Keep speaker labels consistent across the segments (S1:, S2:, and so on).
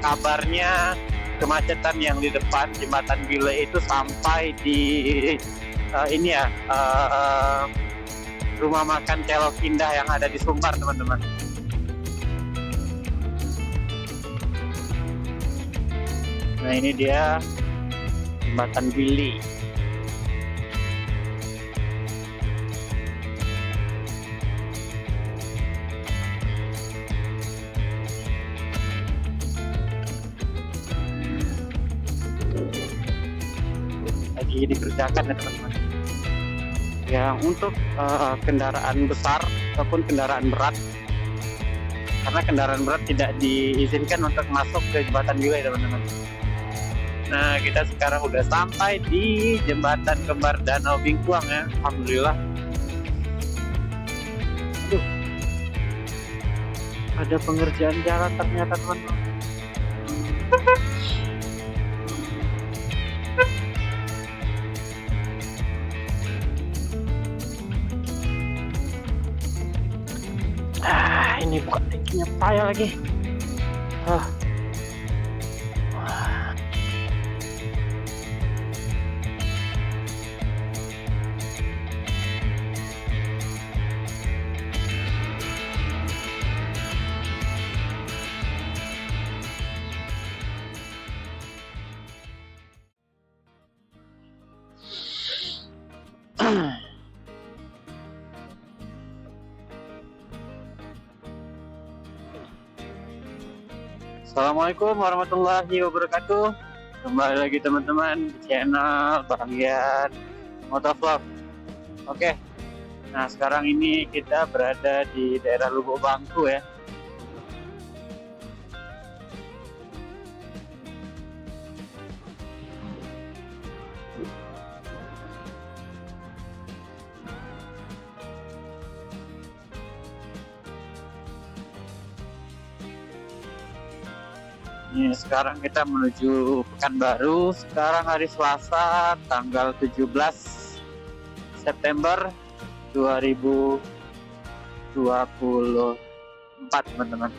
S1: kabarnya kemacetan yang di depan jembatan Gile itu sampai di rumah makan Celok Indah yang ada di Sumbar, teman-teman. Nah, ini dia jembatan Gili. Lagi dikerjakan ya, teman-teman. Ya, untuk kendaraan besar ataupun kendaraan berat, karena kendaraan berat tidak diizinkan untuk masuk ke jembatan Gile, teman-teman. Nah, kita sekarang udah sampai di jembatan Kembar Danau Bingkuang ya, alhamdulillah. Aduh, ada pengerjaan jalan ternyata, teman-teman. Ini buka tankinya payah lagi. Assalamualaikum warahmatullahi wabarakatuh. Kembali lagi teman-teman di channel Bagian Motovlog. Oke, nah sekarang ini kita berada di daerah Lubuk Bangku ya. Ini sekarang kita menuju Pekanbaru. Sekarang hari Selasa tanggal 17 September 2024, teman-teman.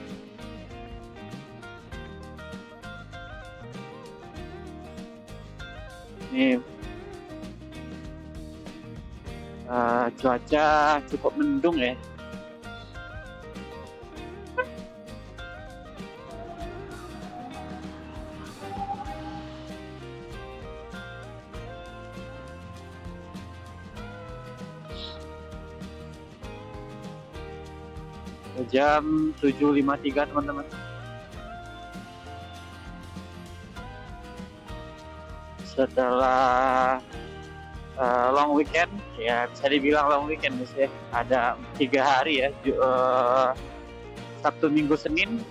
S1: Ini cuaca cukup mendung ya. Jam 7.53, teman-teman. Setelah long weekend, ya bisa dibilang long weekend ya. Ada 3 hari ya, Sabtu, Minggu, Senin.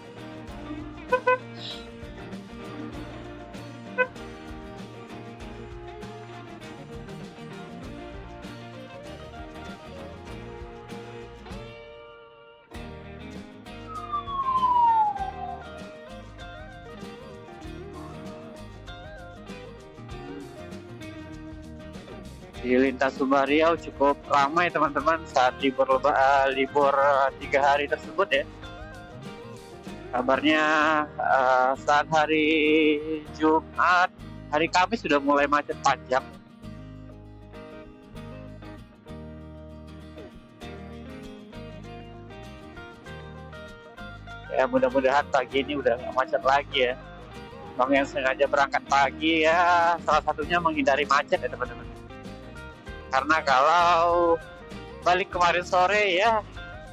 S1: Di lintas Sumbar Riau cukup ramai, teman-teman, saat libur 3 hari tersebut ya. Kabarnya saat hari Jumat, hari Kamis sudah mulai macet panjang. Ya, mudah-mudahan pagi ini udah nggak macet lagi ya. Bang yang sengaja berangkat pagi ya, salah satunya menghindari macet ya, teman-teman. Karena kalau balik kemarin sore ya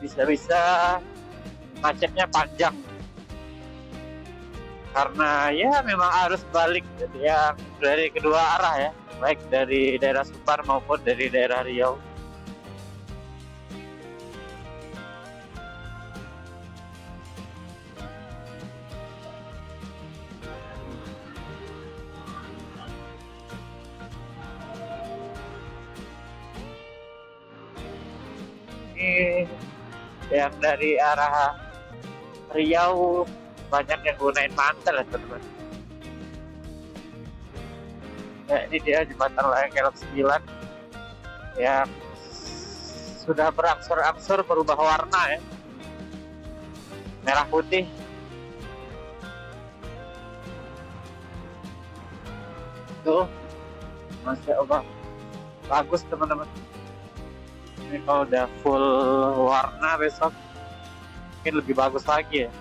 S1: bisa-bisa macetnya panjang. Karena ya memang harus balik yang dari kedua arah ya, baik dari daerah Sumbar maupun dari daerah Riau. Yang dari arah Riau banyak yang gunain mantel ya, teman-teman. Ya, ini dia jembatan layang Kelok 9 yang sudah berangsur-angsur berubah warna ya, merah putih. tuh, Masya Allah, bagus teman-teman. Ini kalau udah full warna besok mungkin lebih bagus lagi ya.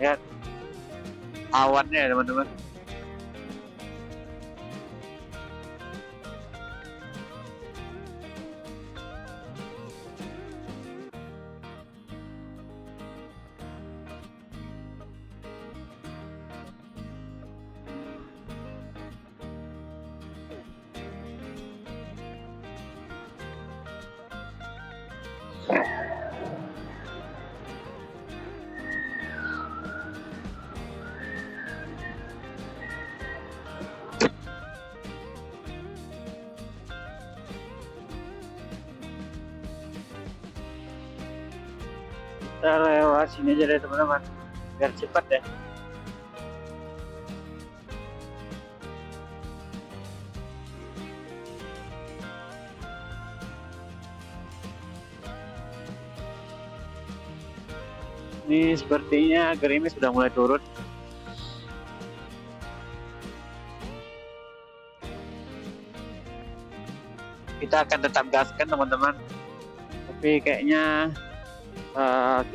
S1: Lihat awannya ya teman-teman. Kita lewat sini aja deh teman-teman, biar cepat deh. Ini sepertinya gerimis sudah mulai turun. Kita akan tetap gaskan teman-teman, tapi kayaknya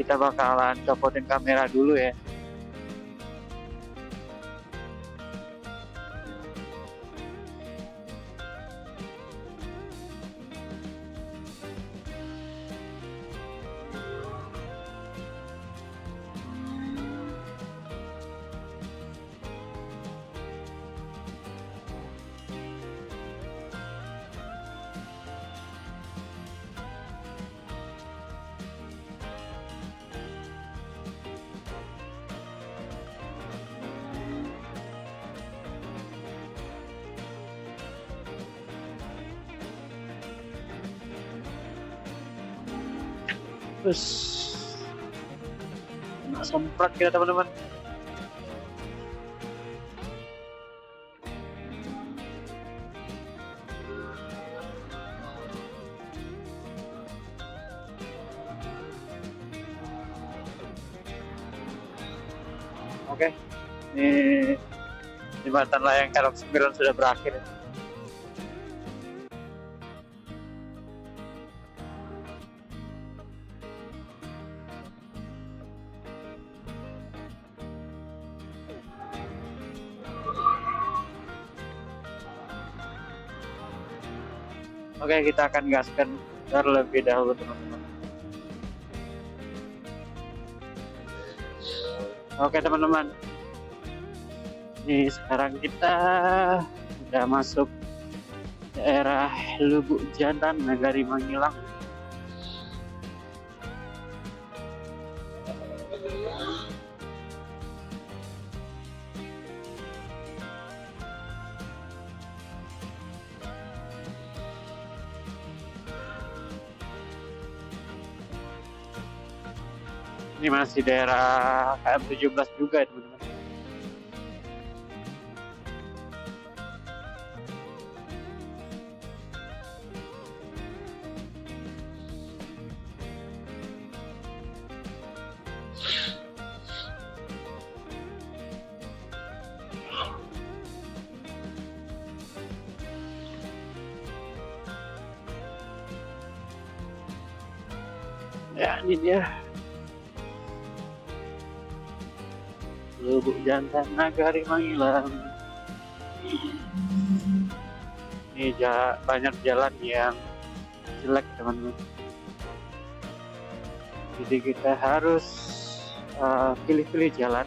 S1: kita bakalan copotin kamera dulu ya. Terus kena semprot kita teman-teman. Oke, ini jembatan layang Kelok Sembilan sudah berakhir. Oke, kita akan gaskan terlebih dahulu teman-teman. Oke teman-teman, ini sekarang kita udah masuk daerah Lubuk Jantan, Nagari Mangilang. Ini masih daerah KM 17 juga ya teman-teman. Ya, ini dia Lubuk Jantan, Nagari Mangilang. Ini banyak jalan yang jelek teman-teman, jadi kita harus pilih-pilih jalan.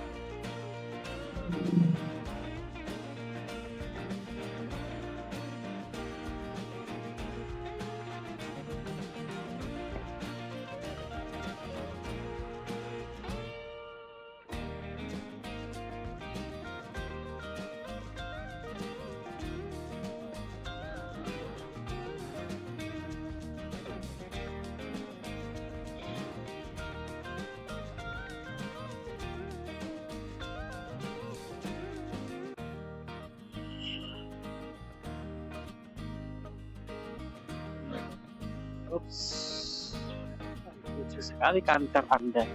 S1: Lucu sekali kantor Anda.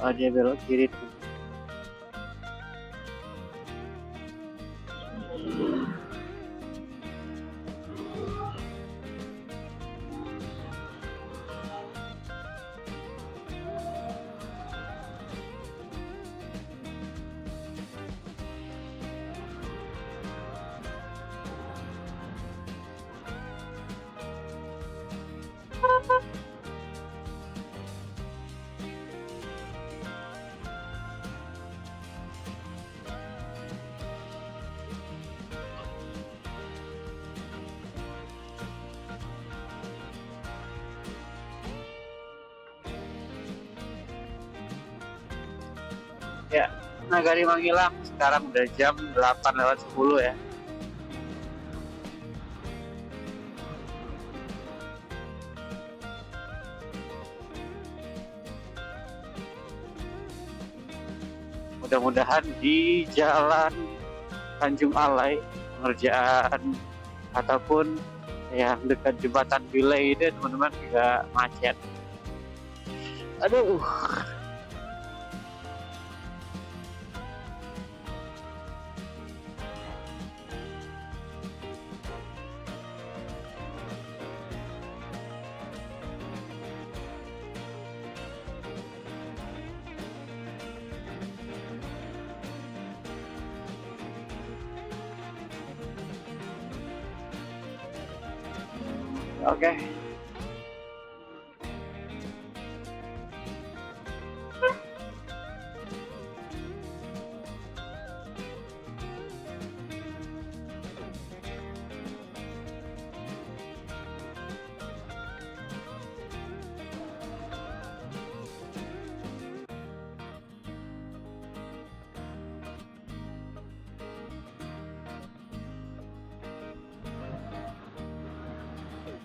S1: Oh, dia belok kiri. Ya, Nagari Manggilang sekarang udah jam 8:10 ya. Mudah-mudahan di jalan Tanjung Alai pengerjaan ataupun yang dekat jembatan Bilai itu teman-teman juga macet. Aduh. Oke.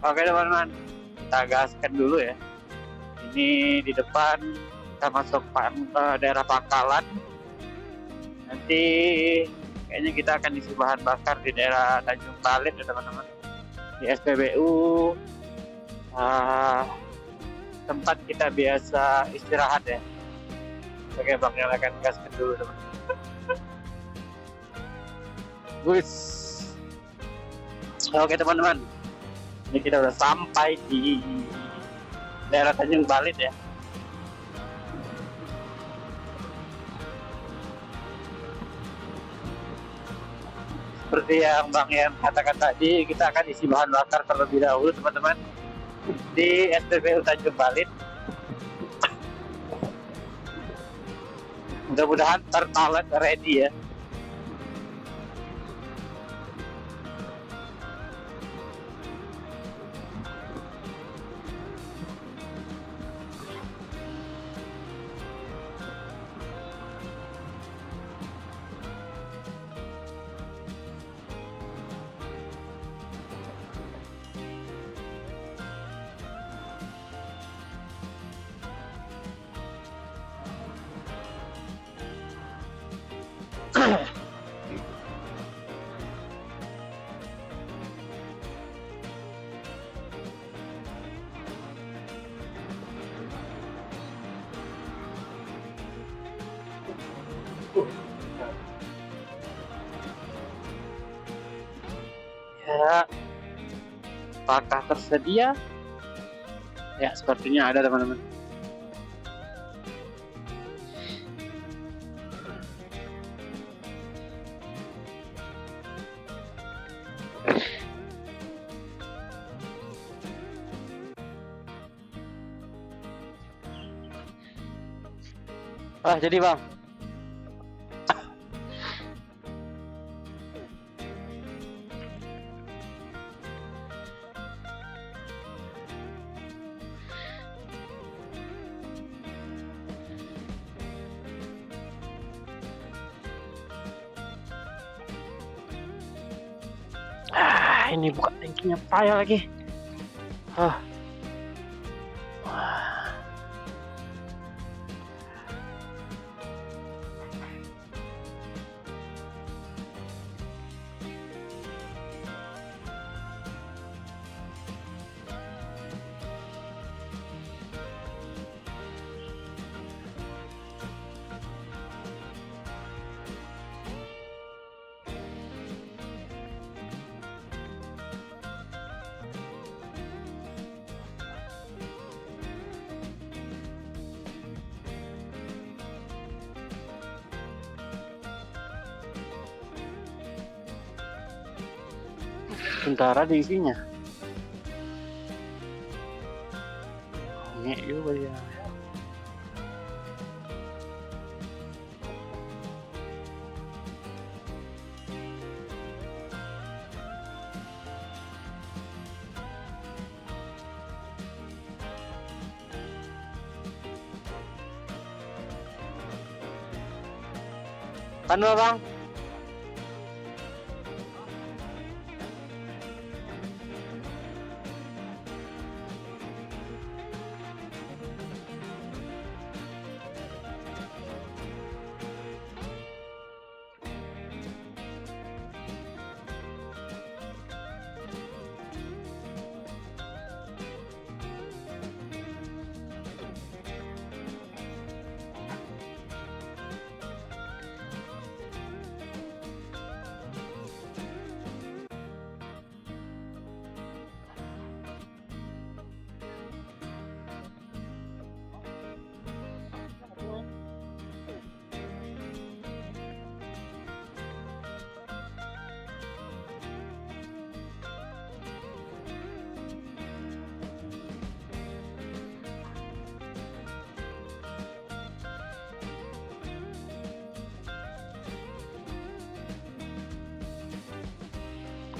S1: Oke teman-teman, kita gaskan dulu ya. Ini di depan kita masuk daerah Pangkalan. Nanti kayaknya kita akan isi bahan bakar di daerah Tanjung Balit ya teman-teman. Di SPBU tempat kita biasa istirahat ya. Oke bang, nyalakan gaskan dulu teman-teman. Oke teman-teman, ini kita udah sampai di daerah Tanjung Balit ya. Seperti yang Bang Yan katakan tadi, kita akan isi bahan bakar terlebih dahulu teman-teman di SPBU Tanjung Balit. Mudah-mudahan tertalet ready ya. Ya, apakah tersedia? Ya, sepertinya ada teman-teman. Jadi bang, ini buka tankinya payah lagi. Sementara diisinya. Ini juga ya. Anu bang?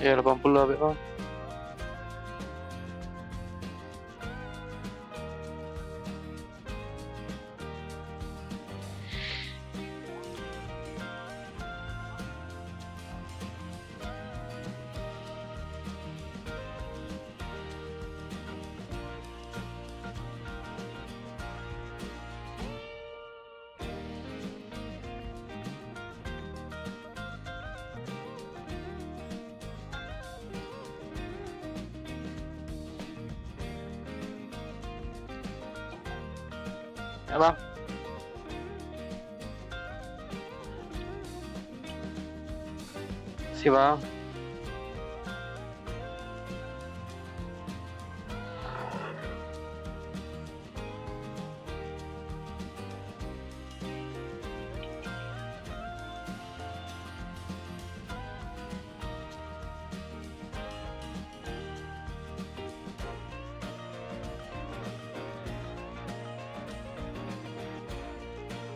S1: Ya 80 habis bang. Ya bang. Si bang.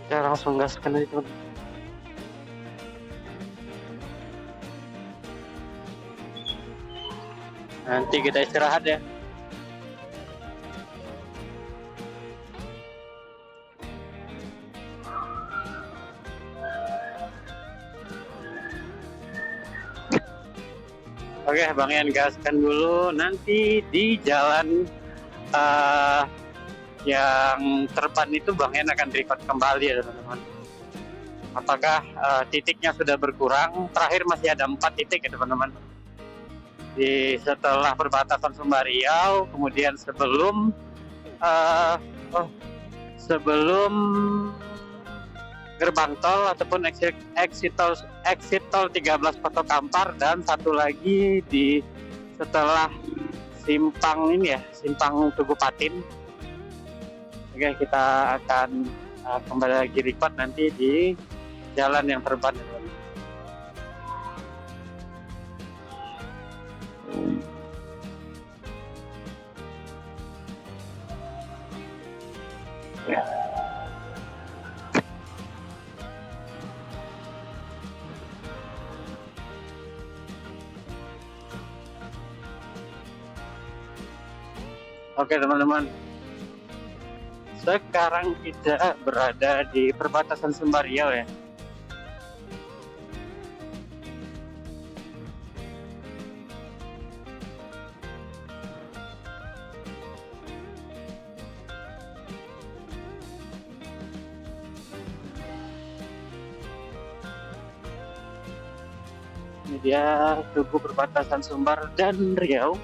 S1: Ya langsung gaskan aja teman. Nanti kita istirahat ya. Oke, Bang Yan gaskan dulu. Nanti di jalan yang terdepan itu Bang Yan akan record kembali ya teman-teman. Apakah titiknya sudah berkurang? Terakhir masih ada 4 titik ya teman-teman. Setelah perbatasan Sumbar Riau, kemudian sebelum gerbang tol ataupun exit tol 13 Poto Kampar, dan satu lagi di setelah simpang ini ya, simpang Tugu Patin. Oke, kita akan kembali lagi record nanti di jalan yang terdepan. Ya. Oke teman-teman, sekarang kita berada di perbatasan Sumbar Riau ya. Ini dia Tugu perbatasan Sumbar dan Riau.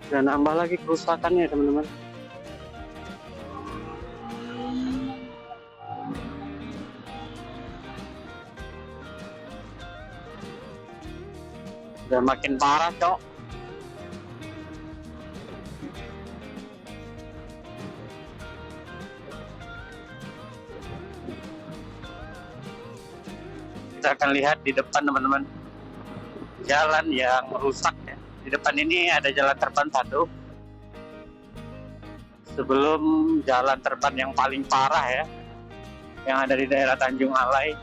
S1: Dan nambah lagi kerusakannya teman-teman. Udah makin parah, Cok. Kita akan lihat di depan, teman-teman, jalan yang rusak ya. Di depan ini ada jalan terpan satu. Sebelum jalan terpan yang paling parah ya, yang ada di daerah Tanjung Alai.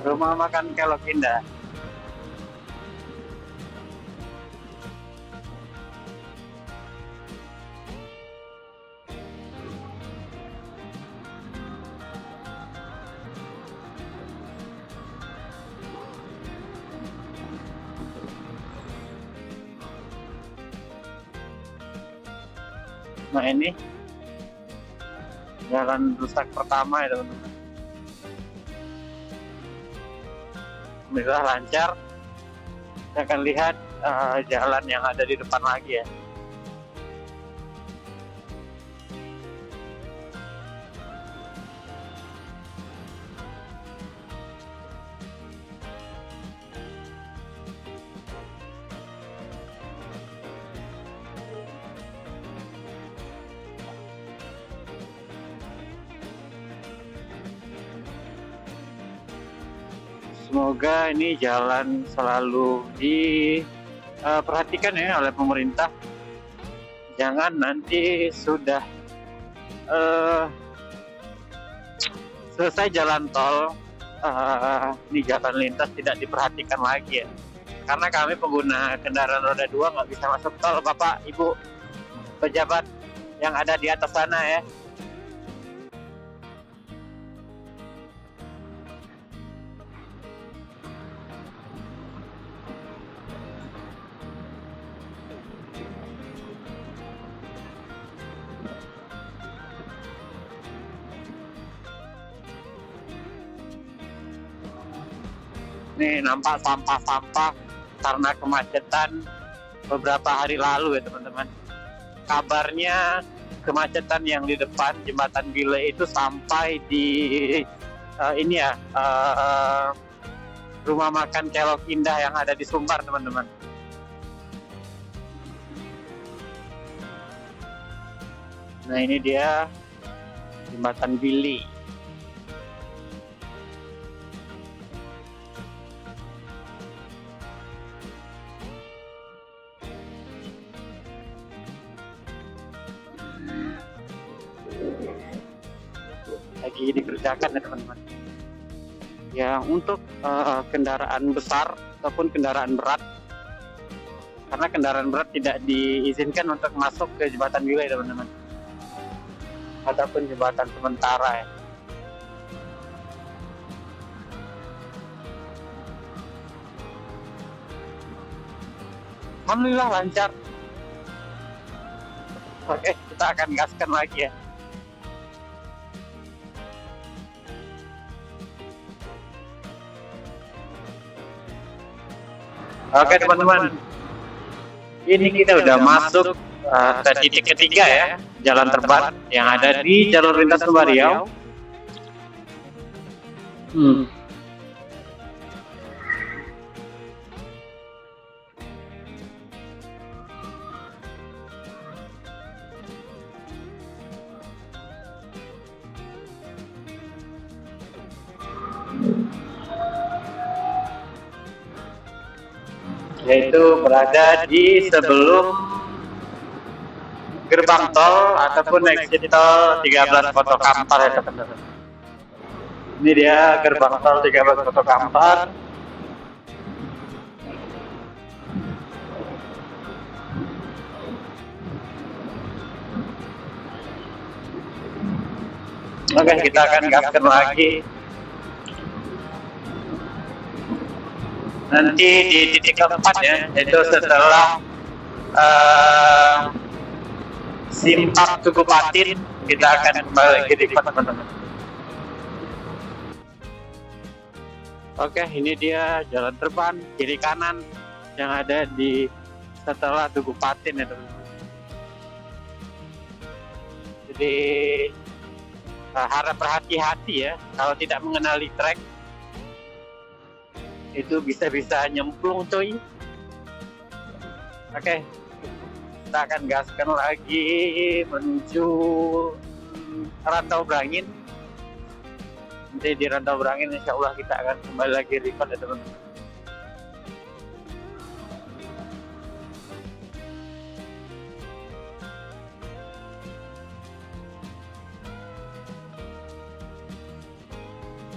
S1: Rumah makan Kelok Indah. Nah, ini jalan rusak pertama ya, teman-teman. Alhamdulillah lancar. Kita akan lihat jalan yang ada di depan lagi ya. Semoga ini jalan selalu diperhatikan ya oleh pemerintah. Jangan nanti sudah selesai jalan tol, ini jalan lintas tidak diperhatikan lagi ya. Karena kami pengguna kendaraan roda 2 nggak bisa masuk tol, Bapak, Ibu, pejabat yang ada di atas sana ya. Nih nampak sampah-sampah karena kemacetan beberapa hari lalu ya, teman-teman. Kabarnya kemacetan yang di depan Jembatan Bile itu sampai di ini ya, rumah makan Kelok Indah yang ada di Sumbar, teman-teman. Nah, ini dia Jembatan Bile. Lagi dikerjakan ya, teman-teman. Ya, untuk kendaraan besar ataupun kendaraan berat, karena kendaraan berat tidak diizinkan untuk masuk ke Jembatan Bile, teman-teman, ataupun jembatan sementara ya. Alhamdulillah lancar. Oke, kita akan gaskan lagi ya. Oke, teman-teman, ini kita udah masuk ke titik ketiga ya, jalan terban yang ada di jalur lintas Sumbar Riau. Yaitu berada di sebelum gerbang tol ataupun exit tol 13 Poto Kampar ya, teman-teman. Ini dia gerbang tol 13 Poto Kampar. Oke, kita akan gaskan lagi. nanti di titik keempat ya, yaitu setelah Simpak Tugu Patin, kita akan kembali lagi di teman-teman. Oke, ini dia jalan terpan kiri kanan yang ada di setelah Tugu Patin ya teman-teman. Jadi harap berhati-hati ya, kalau tidak mengenali trek itu bisa-bisa nyemplung cuy. Oke, kita akan gaskan lagi menuju Rantau Brangin. Nanti di Rantau Brangin insya Allah kita akan kembali lagi record ya teman-teman.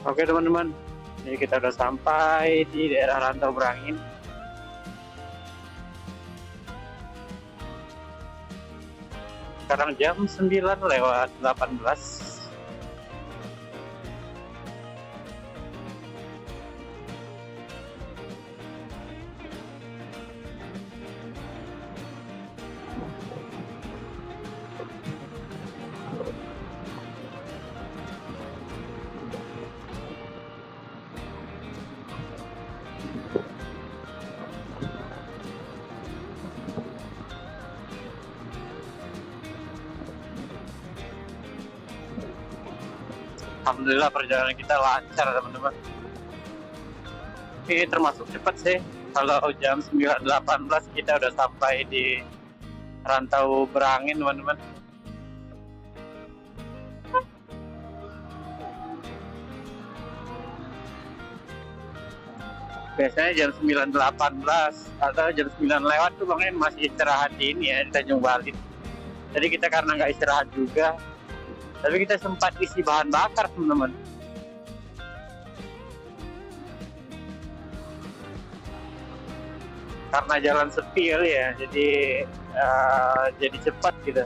S1: Oke teman-teman, jadi kita udah sampai di daerah Rantau Brangin. Sekarang jam 9:18. Alhamdulillah perjalanan kita lancar teman-teman. Ini termasuk cepat sih. Kalau jam 9:18 kita udah sampai di Rantau Brangin teman-teman. Biasanya jam 9:18 atau jam 9 lewat tuh Bang En masih istirahat di ini ya, di Tanjung Balin. Jadi kita karena nggak istirahat juga, tapi kita sempat isi bahan bakar teman-teman. Karena jalan sepi kali ya, jadi cepat gitu.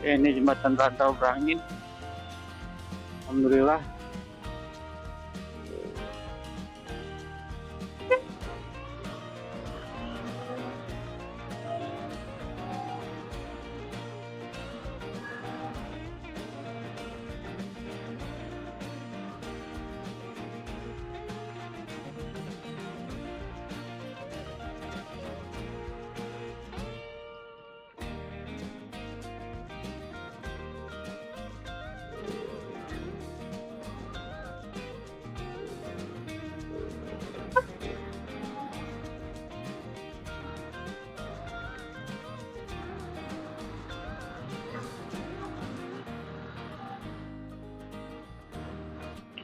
S1: Ini jembatan Rantau Brangin. Alhamdulillah.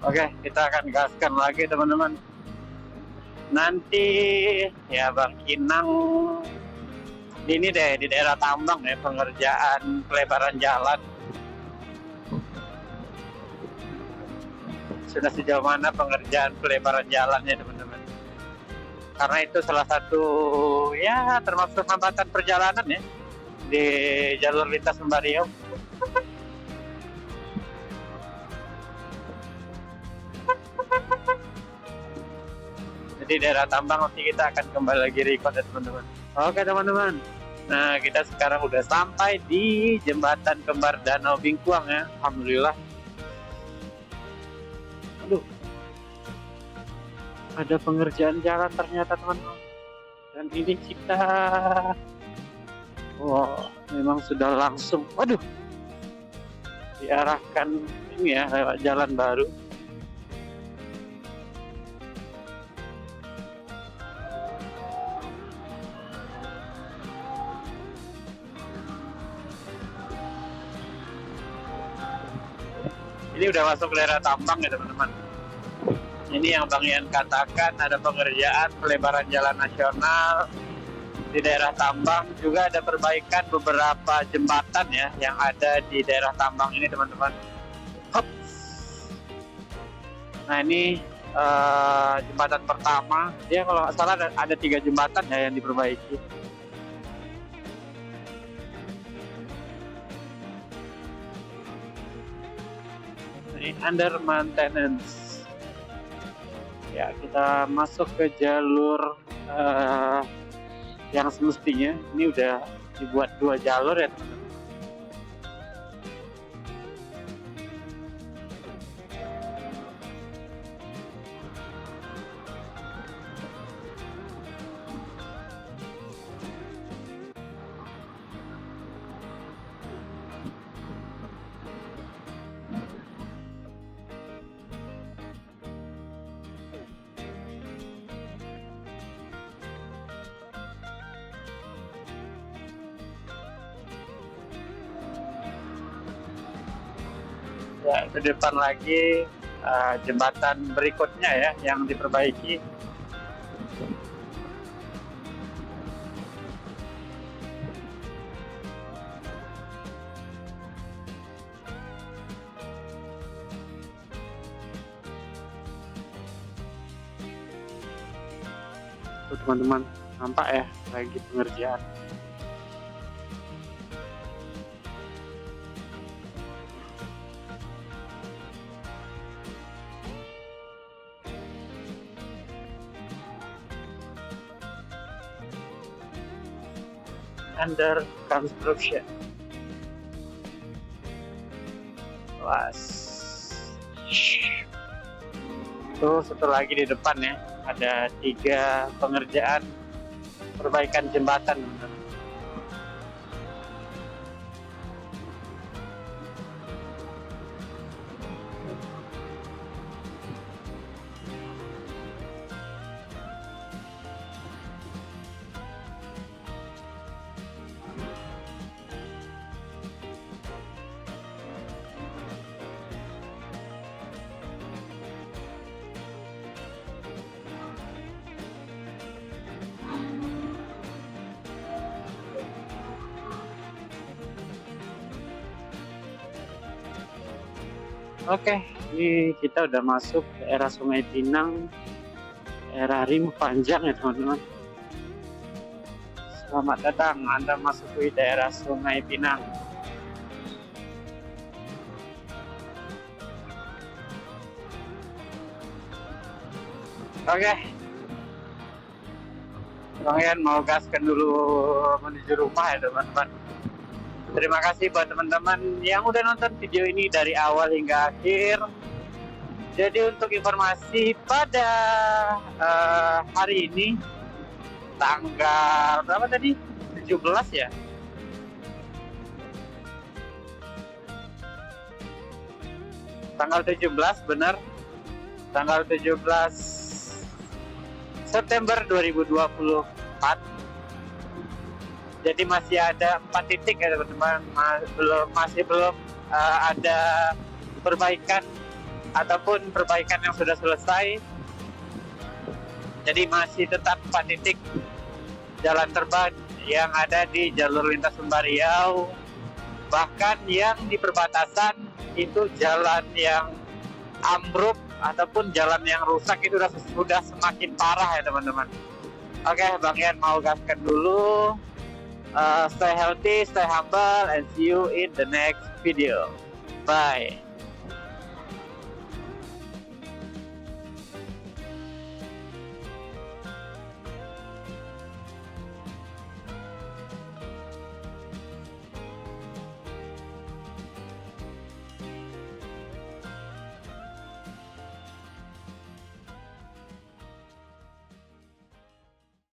S1: Oke, kita akan gaskan lagi teman-teman. Nanti ya Bang Kinang ini deh di daerah Tambang ya, pengerjaan pelebaran jalan. Sudah sejauh mana pengerjaan pelebaran jalannya teman-teman? Karena itu salah satu ya termasuk hambatan perjalanan ya di jalur lintas Sembariau. Jadi daerah Tambang nanti kita akan kembali lagi record ya teman-teman. Oke teman-teman. Nah kita sekarang udah sampai di jembatan kembar Danau Bingkuang ya. Alhamdulillah. Aduh. Ada pengerjaan jalan ternyata teman-teman. Dan ini kita memang sudah langsung diarahkan ini ya lewat jalan baru. Ini udah masuk daerah tambang ya teman-teman. Ini yang Bang Ian katakan, ada pengerjaan pelebaran jalan nasional di daerah tambang. Juga ada perbaikan beberapa jembatan ya yang ada di daerah tambang ini teman-teman. Nah ini jembatan pertama, dia kalau nggak salah ada 3 jembatan ya yang diperbaiki. Ini under maintenance. Ya, kita masuk ke jalur yang semestinya. Ini udah dibuat 2 jalur ya teman-teman. Ya, ke depan lagi jembatan berikutnya ya yang diperbaiki. Tuh teman-teman, nampak ya lagi pengerjaan. Under construction. Was. Tuh satu lagi di depan ya, ada 3 pengerjaan perbaikan jembatan. Oke, ini kita udah masuk daerah Sungai Pinang, daerah Rim Panjang ya teman-teman. Selamat datang, Anda masuk di daerah Sungai Pinang. Oke, Bang Ian mau gaskan dulu menuju rumah ya teman-teman. Terima kasih buat teman-teman yang udah nonton video ini dari awal hingga akhir. Jadi untuk informasi pada hari ini tanggal berapa tadi? 17 ya? Tanggal 17 benar. Tanggal 17 September 2024. Jadi masih ada 4 titik ya teman-teman, masih belum ada perbaikan ataupun perbaikan yang sudah selesai. Jadi masih tetap 4 titik jalan terbang yang ada di jalur lintas Sumbar Riau. Bahkan yang di perbatasan itu jalan yang ambruk ataupun jalan yang rusak itu sudah semakin parah ya teman-teman. Oke, Bang Ian mau gaskan dulu. Stay healthy, stay humble, and see you in the next video. Bye.